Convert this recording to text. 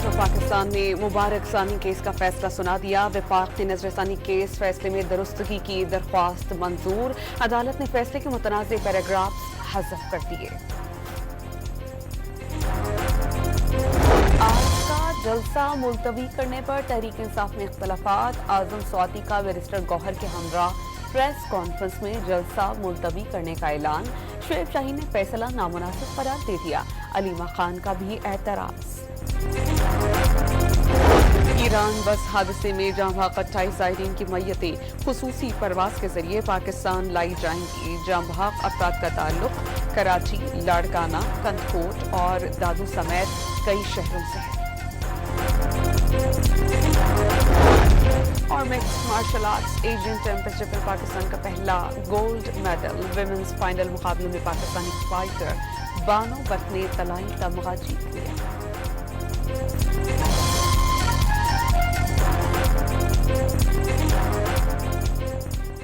Court of Pakistan نے مبارک سانی case کا فیصلہ سنا دیا۔ وفاق نے نظر ثانی کیس فیصلے میں درستگی کی درخواست منظور۔ عدالت نے فیصلے کے متنازع پیراگرافز حذف کر دیے۔ آج کا جلسہ ملتوی کرنے پر تحریک انصاف میں اختلافات۔ اعظم سواتی کا بیرسٹر گوہر کے ہمراہ پریس کانفرنس میں جلسہ ملتوی کرنے کا اعلان۔ شعیب شاہین نے فیصلہ نامناسب قرار دے دیا۔ علیمہ خان کا بھی اعتراض۔ ایران بس حادثے میں جاں بحق 28 زائرین کی میتیں خصوصی پرواز کے ذریعے پاکستان لائی جائیں گی۔ جاں بحق افراد کا تعلق کراچی، لاڑکانہ، کندکوٹ اور دادو سمیت کئی شہروں سے ہے۔ اور mixed martial arts Asian championship میں پاکستان کا پہلا گولڈ میڈل۔ ویمنز فائنل مقابلے میں پاکستانی فائٹر بانو بٹ نے طلائی تمغہ جیت لیا۔